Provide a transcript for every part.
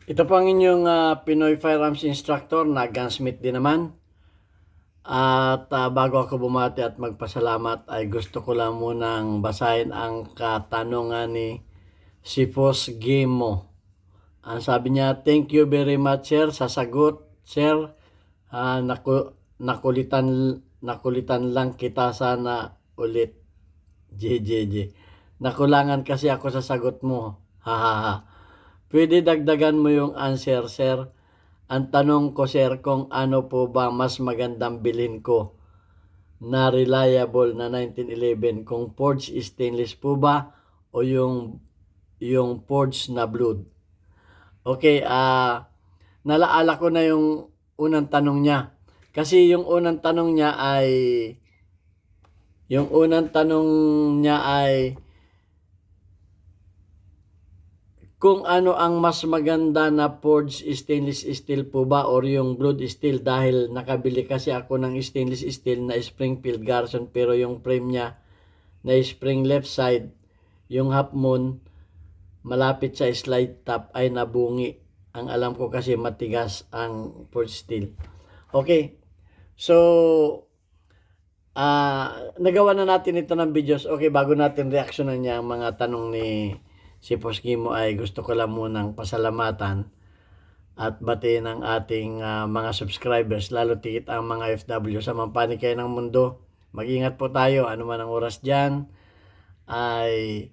Ito po ang inyong Pinoy Firearms Instructor na gunsmith din naman. At bago ako bumati at magpasalamat ay gusto ko lang munang basahin ang katanungan ni Sipos Gemo. Ang sabi niya, thank you very much sir sa sagot. Sir, nakulitan lang kita sana ulit. JJJ. Nakulangan kasi ako sa sagot mo. Hahaha. Pwede dagdagan mo yung answer, sir. Ang tanong ko, sir, kung ano po ba mas magandang bilhin ko na reliable na 1911, kung forged stainless po ba o yung forged na blood. Okay, nalaala ko na yung unang tanong niya. Kasi yung unang tanong niya ay kung ano ang mas maganda na forged stainless steel po ba or yung blood steel, dahil nakabili kasi ako ng stainless steel na Springfield Garrison pero yung frame niya na spring left side, yung half moon malapit sa slide top ay nabungi. Ang alam ko kasi matigas ang forged steel. Okay, so nagawa na natin ito ng videos. Okay, bago natin reaksyonan niya ang mga tanong ni si Posgimo ay gusto ko lang munang pasalamatan at batiin ang ating mga subscribers, lalo tigit ang mga FW sa mampanig kayo ng mundo. Mag-ingat po tayo, ano man ang oras dyan, ay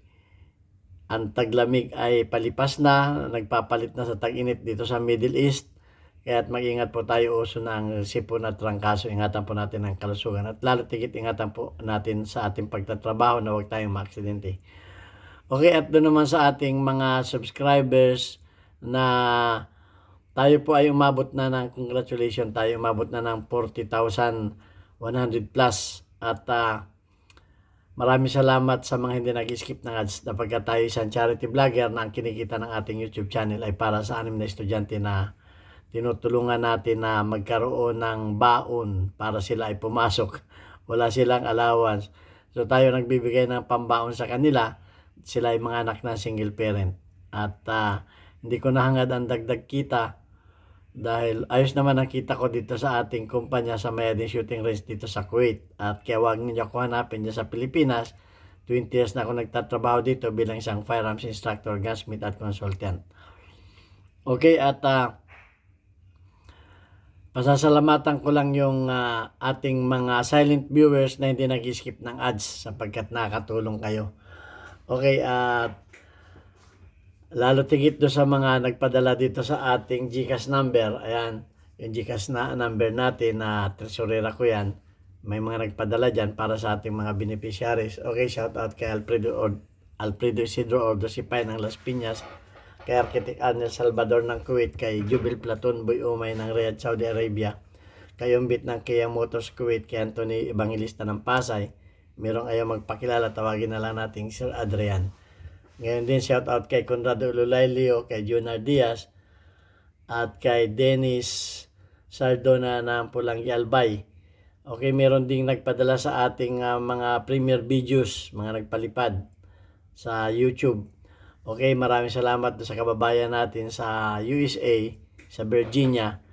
ang taglamig ay palipas na, nagpapalit na sa tag-init dito sa Middle East. Kaya't mag-ingat po tayo, uso na ang sipon at trangkaso. Ingatan po natin ang kalusugan at lalo tigit ingatan po natin sa ating pagtatrabaho na huwag tayong maaksidente. Okay, at doon naman sa ating mga subscribers na tayo po ay umabot na ng, congratulations, tayo umabot na ng 40,100 plus. At maraming salamat sa mga hindi nag-skip ng ads, napagka tayo isang charity vlogger na ang kinikita ng ating YouTube channel ay para sa 6 na estudyante na tinutulungan natin na magkaroon ng baon para sila ay pumasok. Wala silang allowance. So tayo nagbibigay ng pambaon sa kanila. Sila ay mga anak na single parent. At hindi ko nahangad ang dagdag kita dahil ayos naman ang kita ko dito sa ating kumpanya sa Mayadin Shooting Range dito sa Kuwait. At kaya huwag ninyo ako hanapin dyan sa Pilipinas. 20 years na ako nagtatrabaho dito bilang isang firearms instructor, gunsmith at consultant. Okay, at pasasalamatan ko lang yung ating mga silent viewers na hindi nag-skip ng ads sapagkat nakatulong kayo. Okay, at lalo tigit do sa mga nagpadala dito sa ating GCash number. Ayan, yung GCash na number natin na tresurera ko yan. May mga nagpadala dyan para sa ating mga beneficiaries. Okay, shout out kay Alfredo Isidro Ordosipay ng Las Piñas, kay Architect Arnel Salvador ng Kuwait, kay Jubil Platon Boy Umay ng Riyadh, Saudi Arabia, kay Umbit ng Kia Motors Kuwait, kay Anthony Evangelista ng Pasay. Merong ayaw magpakilala, tawagin na lang nating Sir Adrian. Ngayon din shout out kay Conrado Lulaylio, kay Junar Diaz, at kay Dennis Sardona ng Pulangi Albay. Okay, meron ding nagpadala sa ating mga premier videos, mga nagpalipad sa YouTube. Okay, maraming salamat sa kababayan natin sa USA, sa Virginia.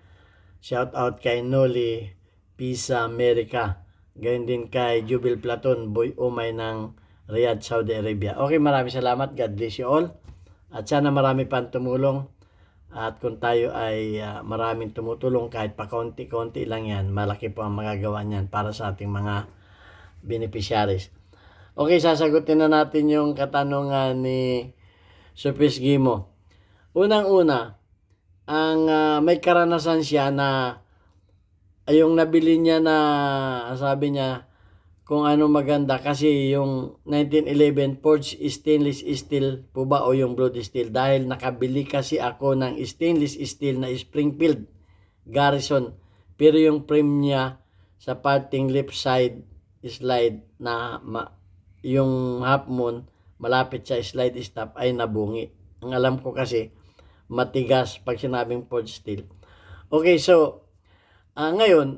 Shout out kay Noli Pisa America. Gayon din kay Jubil Platon Boy Umay ng Riyadh, Saudi Arabia. Okay, maraming salamat. God bless you all. At sana marami pang tumulong. At kung tayo ay maraming tumutulong, kahit pa konti-konti lang yan, malaki po ang magagawa niyan para sa ating mga beneficiaries. Okay, sasagutin na natin yung katanungan ni Supis Gimo. Unang-una, ang may karanasan siya na yung nabili niya na sabi niya kung ano maganda kasi yung 1911 forged stainless steel po ba o yung blood steel, dahil nakabili kasi ako ng stainless steel na Springfield Garrison pero yung frame niya sa parting left side slide na yung half moon malapit sa slide stop ay nabungi. Ang alam ko kasi matigas pag sinabing forged steel. Okay, so ngayon,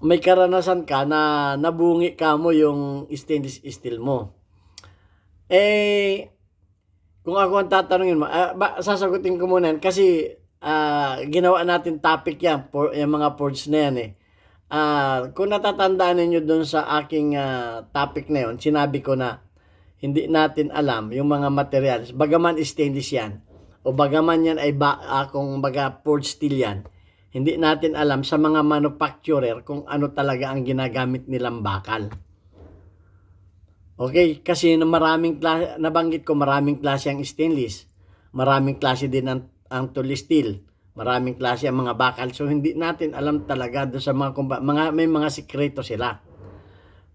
may karanasan ka na nabungi ka mo yung stainless steel mo. kung ako ang tatanungin mo, sasagutin ko muna yan kasi ginawa natin topic yan, yung mga ports na yan eh. Kung natatandaan ninyo doon sa aking topic na yun, sinabi ko na hindi natin alam yung mga materials. Bagaman stainless yan, o bagaman yan ay kung baga forged steel yan, hindi natin alam sa mga manufacturer kung ano talaga ang ginagamit nilang bakal. Okay, kasi maraming klase, nabanggit ko maraming klase ang stainless. Maraming klase din ang tool steel. Maraming klase ang mga bakal. So hindi natin alam talaga do sa mga may mga sikreto sila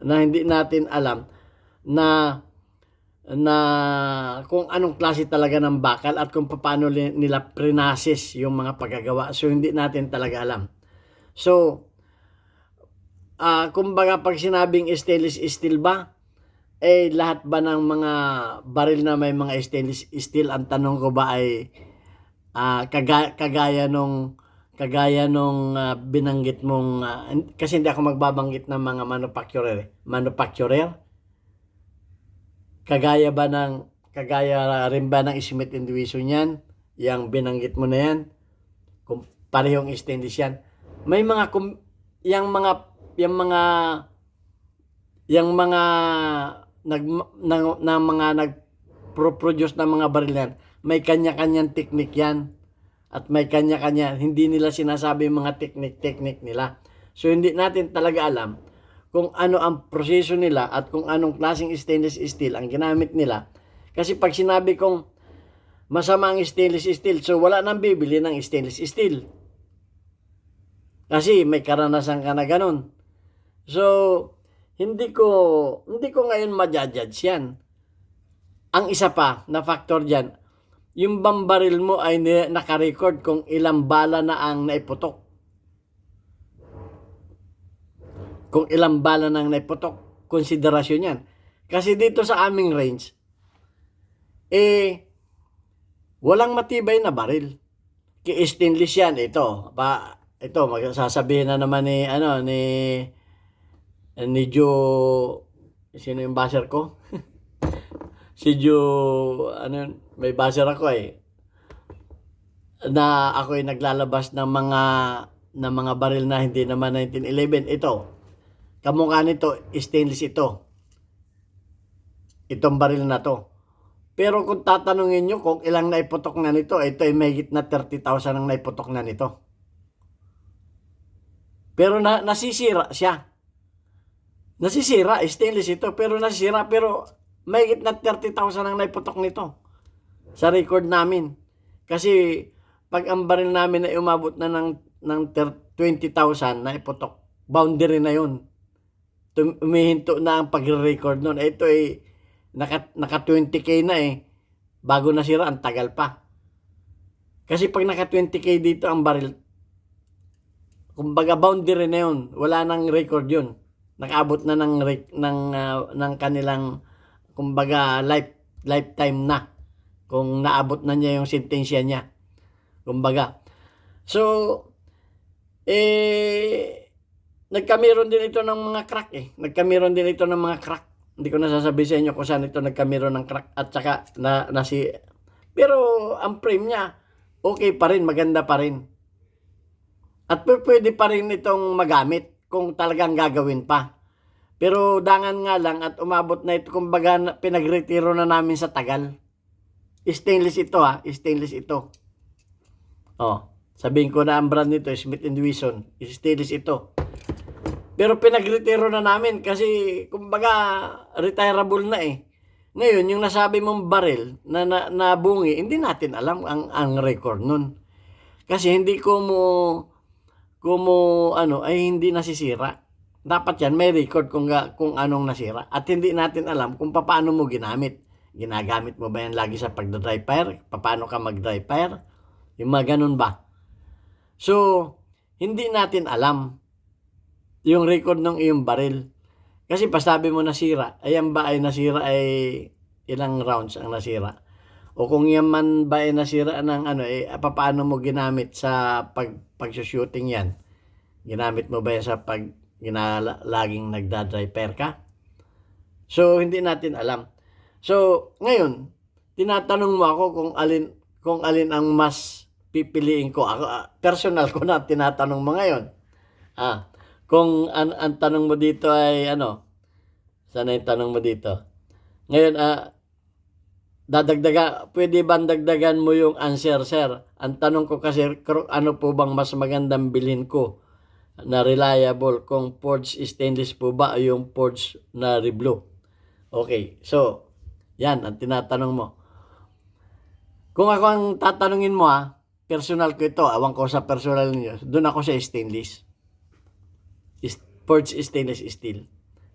na hindi natin alam na kung anong klase talaga ng bakal at kung paano nila prinasis yung mga paggagawa. So hindi natin talaga alam. So kumbaga pag sinabing stainless steel ba, lahat ba ng mga baril na may mga stainless steel, ang tanong ko ba ay kagaya nung binanggit mong kasi hindi ako magbabanggit ng mga manufacturer. Kagaya rin ba ng Smith & Wesson yan, yung binanggit mo na yan, kung parehong stainless yan, may mga yung mga nag-produce ng mga baril yan, may kanya-kanyang technique yan. At may kanya-kanya, hindi nila sinasabi yung mga technique nila. So hindi natin talaga alam kung ano ang proseso nila at kung anong klaseng stainless steel ang ginamit nila. Kasi pag sinabi kong masama ang stainless steel, so wala nang bibili ng stainless steel. Kasi may karanasan ka na ganun. So, hindi ko ngayon ma-judge yan. Ang isa pa na factor dyan, yung bambaril mo ay naka-record kung ilang bala na ang naiputok. Kung ilang bala na ang naiputok, konsiderasyon yan. Kasi dito sa aming range, walang matibay na baril. Ki-stainless yan, ito. Magsasabihin na naman ni Joe, sino yung buzzer ko? Si Joe, may buzzer ako na ako ay naglalabas ng mga baril na hindi naman 1911. Ito, kamukha nito, stainless ito. Itong baril na to. Pero kung tatanungin nyo kung ilang naiputok na nito, ito ay mahigit na 30,000 ang naiputok na nito. Pero nasisira siya. Nasisira, stainless ito, pero nasisira, pero mahigit na 30,000 ang naiputok nito sa record namin. Kasi pag ang baril namin ay umabot na ng 20,000 na iputok, boundary na yun. Umihinto na ang pagre-record nun. Ito ay naka 20K na bago nasira, ang tagal pa. Kasi pag naka 20K dito ang baril, kumbaga boundary na yun, wala nang record yun. Nakaabot na ng kanilang kumbaga lifetime na kung naabot na niya yung sentensya niya. Kumbaga. So nagkamiron din ito ng mga crack Nagkamiron din ito ng mga crack. Hindi ko nasasabi sa inyo kung saan ito nagkamiron ng crack at saka pero ang frame niya okay pa rin, maganda pa rin. At pwede pa rin itong magamit kung talagang gagawin pa. Pero dangan nga lang at umabot na ito, kumbaga pinagretiro na namin sa tagal. Stainless ito stainless ito. Sabihin ko na ang brand nito, Smith & Wesson, stainless ito. Pero pinagretiro na namin kasi kumbaga retirable na Ngayon, yung nasabi mong baril na bungi, hindi natin alam ang record nun. Kasi hindi ay hindi nasisira. Dapat yan may record kung anong nasira. At hindi natin alam kung paano mo ginamit. Ginagamit mo ba yan lagi sa pagdadry fire? Paano ka mag-dry fire? Yung mga ganun ba? So, hindi natin alam yung record ng iyong baril. Kasi pasabi mo nasira, ayan ba ay nasira ay ilang rounds ang nasira? O kung yan man ba ay nasira ng paano mo ginamit sa pag-shooting yan? Ginamit mo ba yan sa laging nagda-dry fire ka? So, hindi natin alam. So, ngayon, tinatanong mo ako kung alin ang mas pipiliin ko. Ako, personal ko na tinatanong mo ngayon. Kung ang tanong mo dito ay ano? Sana yung tanong mo dito. Ngayon, pwede ba dagdagan mo yung answer, sir? Ang tanong ko kasi, ano po bang mas magandang bilhin ko na reliable? Kung forged stainless po ba o yung forged na reblo? Okay, so, yan ang tinatanong mo. Kung ako ang tatanungin mo personal ko ito, awang ko sa personal niyo, doon ako sa stainless. Forged stainless steel.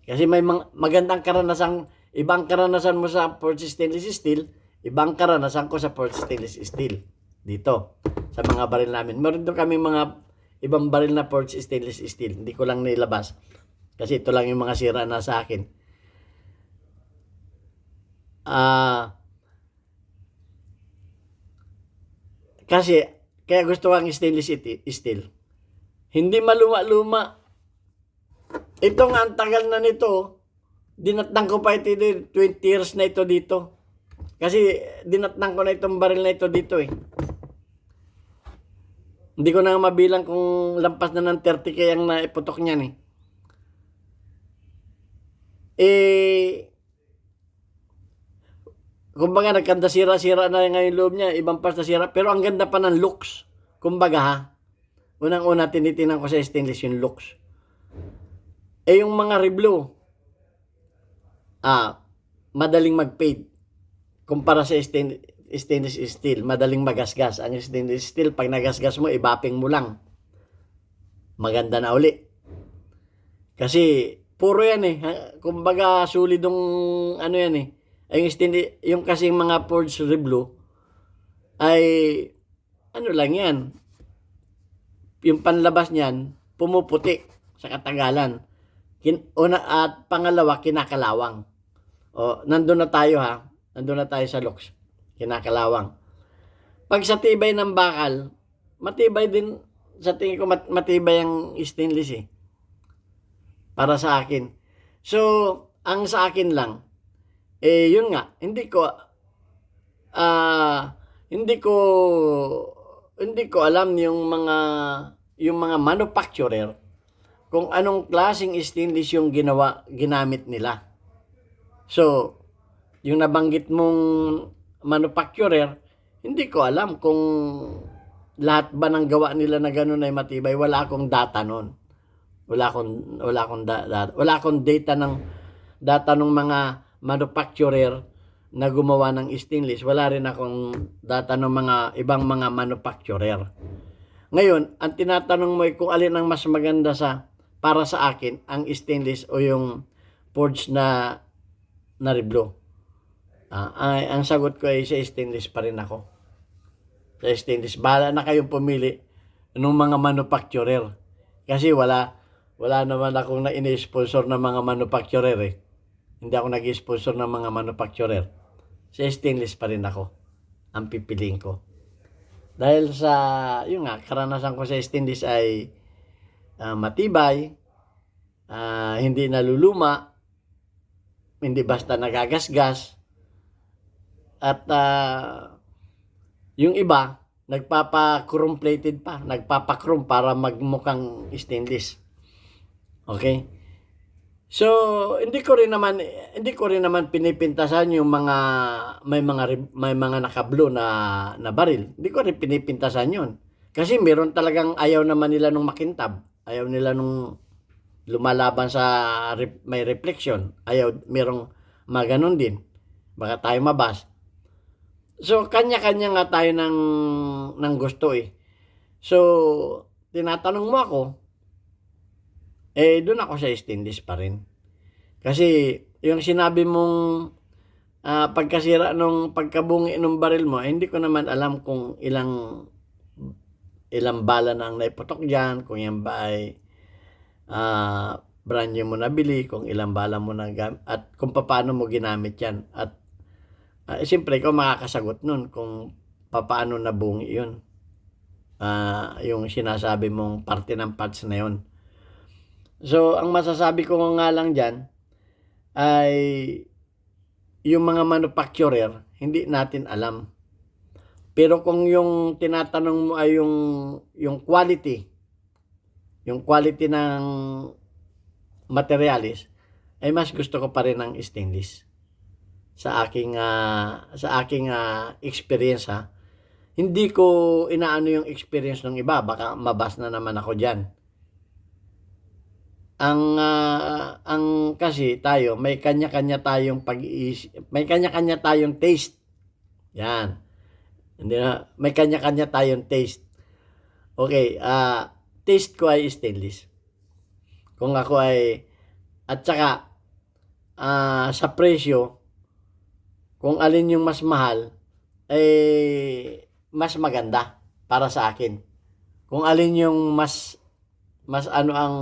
Kasi may magandang karanasan, ibang karanasan mo sa forged stainless steel, ibang karanasan ko sa forged stainless steel. Dito, sa mga baril namin. Meron doon kami mga ibang baril na forged stainless steel. Hindi ko lang nilabas. Kasi ito lang yung mga sira na sa akin. Kasi, kaya gusto ko ang stainless steel. Hindi maluma-luma. Ito nga, ang tagal na nito. Dinatnang ko pa ito, 20 years na ito dito. Kasi, dinatnang ko na itong baril na ito dito Hindi ko na mabilang kung lampas na ng 30 kayang naiputok niyan kumbaga nagkanda sira-sira na ngayon loob niya, ibang parts na sira, pero ang ganda pa ng looks. Kumbaga unang-una tinitinan ko sa stainless yung looks. Yung mga reblo, madaling mag-fade. Kumpara sa stainless steel, madaling magasgas. Ang stainless steel, pag nagasgas mo, ibaping mo lang. Maganda na uli. Kasi, puro yan kumbaga, solidong ano yan yung kasing mga forged reblo ay ano lang yan. Yung panlabas niyan, pumuputi sa katagalan. At pangalawa, kinakalawang. Nandun na tayo Nandun na tayo sa looks. Kinakalawang. Pag sa tibay ng bakal, matibay din, sa tingin ko matibay ang stainless para sa akin. So, ang sa akin lang, yun nga, hindi ko alam yung mga manufacturer kung anong klaseng stainless yung ginamit nila. So, yung nabanggit mong manufacturer, hindi ko alam kung lahat ba ng gawa nila na gano'n ay matibay. Wala akong data noon. Wala akong data ng mga manufacturer na gumawa ng stainless. Wala rin akong data ng mga ibang mga manufacturer. Ngayon, ang tinatanong mo ay kung alin ang mas maganda para sa akin, ang stainless o yung forged na reblo. Ang sagot ko ay sa stainless pa rin ako. Sa stainless. Bahala na kayong pumili ng mga manufacturer. Kasi wala naman akong na-sponsor ng mga manufacturer Hindi ako nag-sponsor ng mga manufacturer. Sa stainless pa rin ako ang pipiliin ko. Dahil sa, yung karanasan ko sa stainless ay matibay, hindi naluluma, hindi basta nagagasgas, at yung iba, nagpapa-chrome plated pa, nagpapa-chrome para magmukhang stainless. Okay? So, hindi ko rin naman pinipintasan yung mga may mga nakablo na baril. Hindi ko rin pinipintasan 'yon. Kasi meron talagang ayaw naman nila nung makintab. Ayaw nila nung lumalaban sa may reflection. Merong maganon din. Baka tayo mabas. So, kanya-kanya nga tayo ng gusto So, tinatanong mo ako, doon ako sa stainless pa rin. Kasi, yung sinabi mong pagkasira nung pagkabungi nung baril mo, hindi ko naman alam kung ilang bala na ang naiputok dyan, kung yan ba ay brand new mo nabili, kung ilang bala mo na at kung paano mo ginamit yan. At siyempre, ikaw makakasagot nun kung paano nabungi yun. Yung sinasabi mong parte ng parts na yun. So, ang masasabi ko nga lang dyan ay yung mga manufacturer, hindi natin alam. Pero kung yung tinatanong mo ay yung quality ng materialis, ay mas gusto ko pa rin ng stainless. Sa aking experience ha. Hindi ko inaano yung experience ng iba, baka mabas na naman ako diyan. Ang kasi tayo may kanya-kanya tayong may kanya-kanya tayong taste. Yan. Hindi na may kanya-kanya tayong taste. Okay, taste ko ay stainless. Kung ako ay at saka sa presyo, kung alin yung mas mahal ay mas maganda para sa akin. Kung alin yung mas ano ang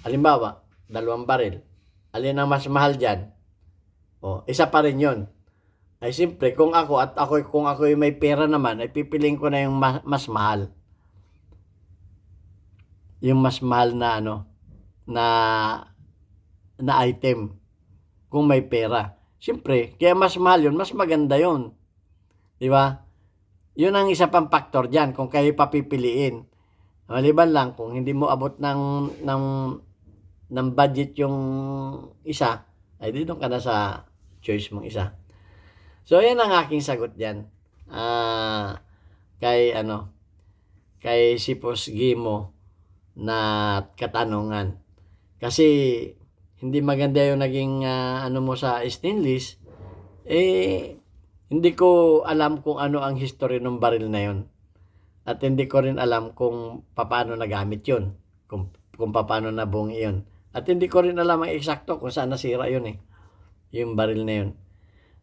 halimbawa, 2 baril. Alin ang mas mahal diyan? Isa pa rin 'yon. Ay siyempre kung ako may pera naman, ay pipiliin ko na yung mas mahal. Yung mas mahal na na item kung may pera. Siyempre, kaya mas mahal 'yon, mas maganda 'yon. 'Di ba? 'Yun ang isa pang factor diyan kung kayo papipiliin. Maliban lang kung hindi mo abot ng budget yung isa, ay doon ka na sa choice mong isa. So, yan ang aking sagot diyan. Kay Sipos Gimo na katanungan. Kasi hindi maganda yung naging mo sa stainless, hindi ko alam kung ano ang history ng baril na yon. At hindi ko rin alam kung paano nagamit yun. Kung paano nabungi yun. At hindi ko rin alam ang eksakto kung saan nasira yun yung baril na yun.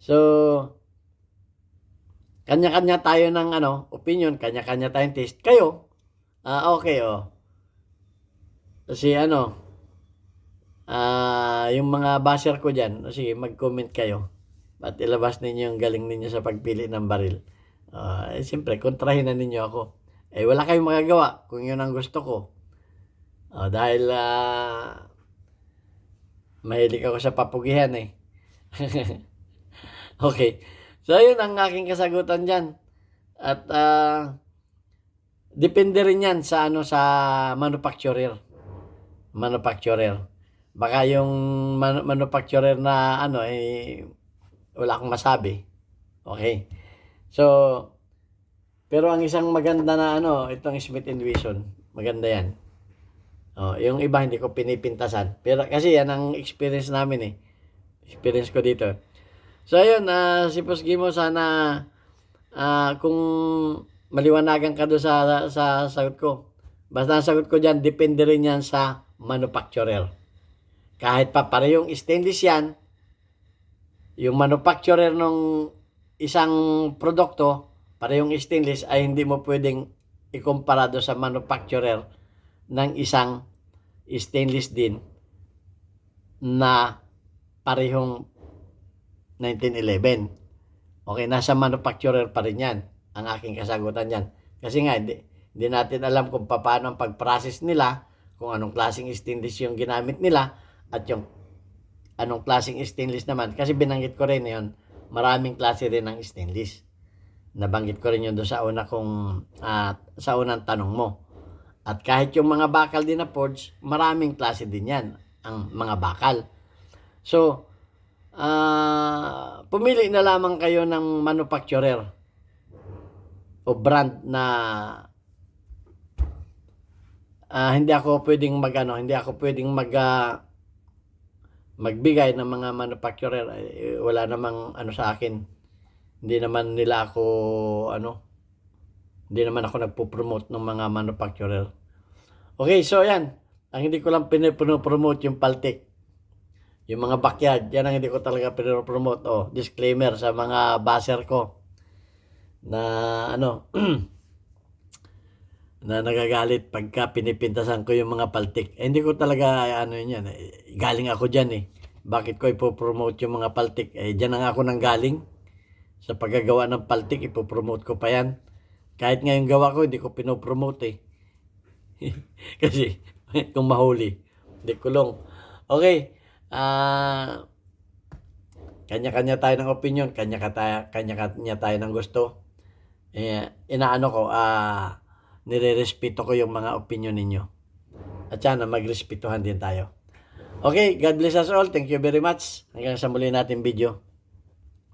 So, kanya-kanya tayo ng opinion, kanya-kanya tayong taste. Kayo, okay Kasi yung mga basher ko dyan, sige, mag-comment kayo. At ilabas ninyo yung galing ninyo sa pagpili ng baril. Siyempre, kontrahin na ninyo ako. Wala kayong magagawa kung yun ang gusto ko. Dahil mahilig ako sa papugihan Okay. So, yun ang aking kasagutan dyan. At depende rin yan sa manufacturer. Baka yung manufacturer na wala akong masabi. Okay. So, pero ang isang maganda na itong Smith & Wesson, maganda yan. Yung iba hindi ko pinipintasan. Pero kasi yan ang experience namin Experience ko dito. So, ayun, Sipos Gimo, sana kung maliwanagan ka doon sa sagot ko. Basta ang sagot ko dyan, depende rin yan sa manufacturer. Kahit pa parehong stainless yan, yung manufacturer ng isang produkto, parehong stainless, ay hindi mo pwedeng ikumpara doon sa manufacturer ng isang stainless din na parehong 1911. Okay, nasa manufacturer pa rin yan. Ang aking kasagutan yan. Kasi nga, hindi natin alam kung paano ang pag-process nila, kung anong klaseng stainless yung ginamit nila, at yung anong klaseng stainless naman. Kasi binanggit ko rin yun, maraming klase rin ng stainless. Nabanggit ko rin yun doon sa sa unang tanong mo. At kahit yung mga bakal din na forge, maraming klase din yan, ang mga bakal. So, pumili na lamang kayo ng manufacturer o brand na hindi ako pwedeng magbigay ng mga manufacturer. Wala namang sa akin. Hindi naman ako nagpo-promote ng mga manufacturer. Okay, so yan. Ang hindi ko lang pinopromote yung Paltic. Yung mga backyard, yan ang hindi ko talaga pinopromote. Disclaimer sa mga baser ko na na nagagalit pagka pinipintasan ko yung mga Paltic. Hindi ko talaga yan. Galing ako dyan Bakit ko ipopromote yung mga Paltic? Dyan ang ako nang galing. Sa paggagawa ng Paltic, ipopromote ko pa yan. Kahit ngayong gawa ko, hindi ko pinopromote Kasi, kung mahuli, hindi kulong. Okay. Kanya-kanya tayo ng opinion, kanya-kanya tayo ng gusto. Inaano ko, nirerespeto ko yung mga opinion ninyo. At sana magrespetuhan din tayo. Okay, God bless us all. Thank you very much. Hanggang sa muli natin video.